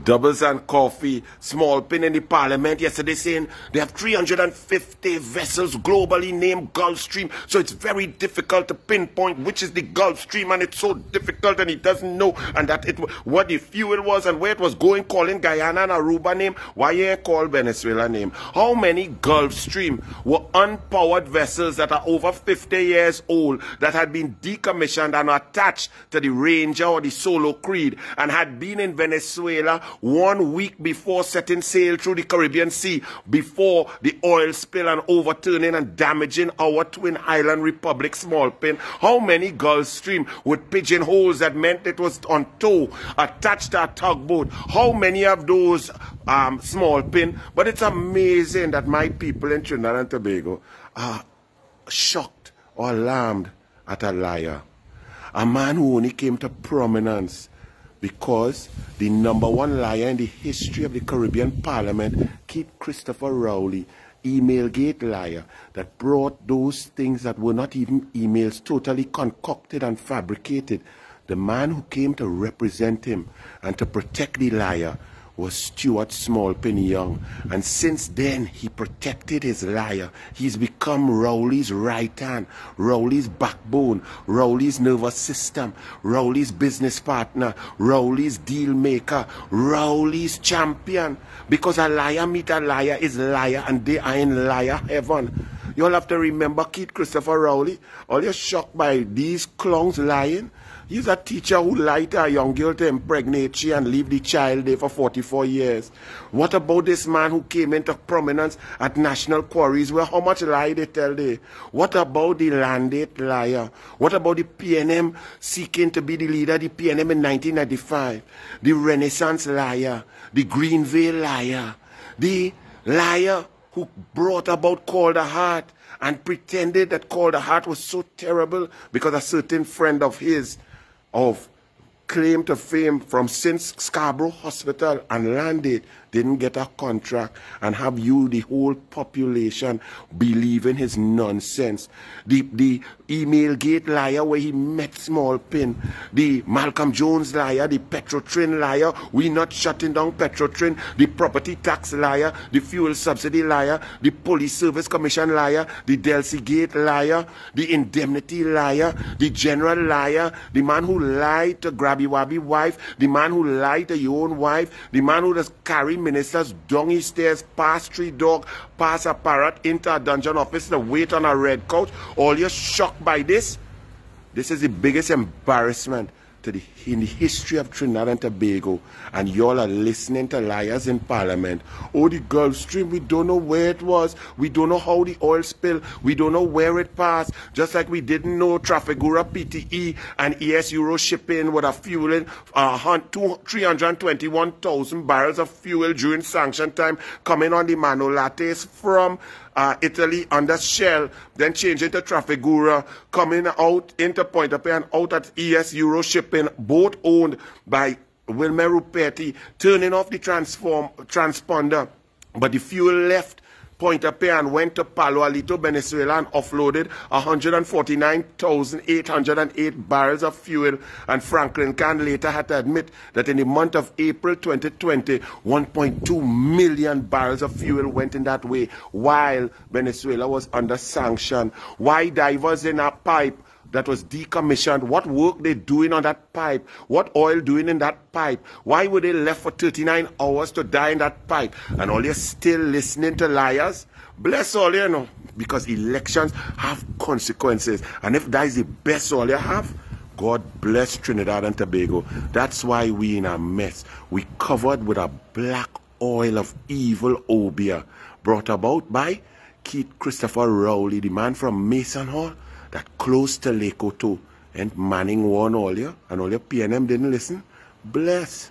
Doubles and Coffee, small pin in the parliament yesterday saying they have 350 vessels globally named Gulfstream. So it's very difficult to pinpoint which is the Gulfstream, and it's so difficult and he doesn't know, and that what the fuel was and where it was going, calling Guyana and Aruba name. Why you ain't call Venezuela name? How many Gulfstream were unpowered vessels that are over 50 years old that had been decommissioned and attached to the Ranger or the Solo Creed and had been in Venezuela 1 week before setting sail through the Caribbean Sea, before the oil spill and overturning and damaging our twin island republic small pin? How many Gulfstream with pigeonholes that meant it was on tow, attached to a tugboat? How many of those small pin? But it's amazing that my people in Trinidad and Tobago are shocked or alarmed at a liar. A man who only came to prominence because the #1 liar in the history of the Caribbean Parliament, Keith Christopher Rowley, email-gate liar, that brought those things that were not even emails, totally concocted and fabricated. The man who came to represent him and to protect the liar was Stuart Smallpin Young. And since then, he protected his liar. He's become Rowley's right hand, Rowley's backbone, Rowley's nervous system, Rowley's business partner, Rowley's deal maker, Rowley's champion. Because a liar meet a liar is liar, and they are in liar heaven. You all have to remember Keith Christopher Rowley. All you're shocked by these clowns lying. He's a teacher who lied to a young girl to impregnate she and leave the child there for 44 years. What about this man who came into prominence at National Quarries, where how much lie they tell there? What about the Landate liar? What about the PNM seeking to be the leader of the PNM in 1995? The Renaissance liar, the Greenvale liar, the liar who brought about Call the Heart and pretended that Call the Heart was so terrible because a certain friend of his of claim to fame from since Scarborough Hospital and Landate didn't get a contract, and have you, the whole population, believing his nonsense. The email gate liar where he met Smallpin, the Malcolm Jones liar, the Petrotrin liar, we not shutting down Petrotrin, the property tax liar, the fuel subsidy liar, the police service commission liar, the Delcy Gate liar, the indemnity liar, the general liar, the man who lied to Grabby Wabby wife, the man who lied to your own wife, the man who just carry ministers down his stairs, past street dog, past a parrot, into a dungeon office to wait on a red couch. All you're shocked by this? This is the biggest embarrassment in the history of Trinidad and Tobago, and y'all are listening to liars in Parliament. Oh, the Gulfstream, we don't know where it was, we don't know how the oil spill, we don't know where it passed, just like we didn't know Trafigura PTE and ES Euro shipping would have fueling 321,000 barrels of fuel during sanction time coming on the Manolates from Italy under Shell, then changing to Trafigura, coming out into Point-a-Pay and out at ES Euro shipping, both owned by Wilmer Ruperti, turning off the transponder, but the fuel left Point-a-Pay and went to Palo Alito, Venezuela, and offloaded 149,808 barrels of fuel. And Franklin Can later had to admit that in the month of April 2020, 1.2 million barrels of fuel went in that way while Venezuela was under sanction. Why divers in a pipe that was decommissioned? What work they doing on that pipe? What oil doing in that pipe? Why were they left for 39 hours to die in that pipe? And all you're still listening to liars? Bless all you know, because elections have consequences. And if that is the best all you have, God bless Trinidad and Tobago. That's why we in a mess. We covered with a black oil of evil obeah brought about by Keith Christopher Rowley, the man from Mason Hall, that close to Lake Oto, and Manning warned all you, and all your PNM didn't listen. Bless.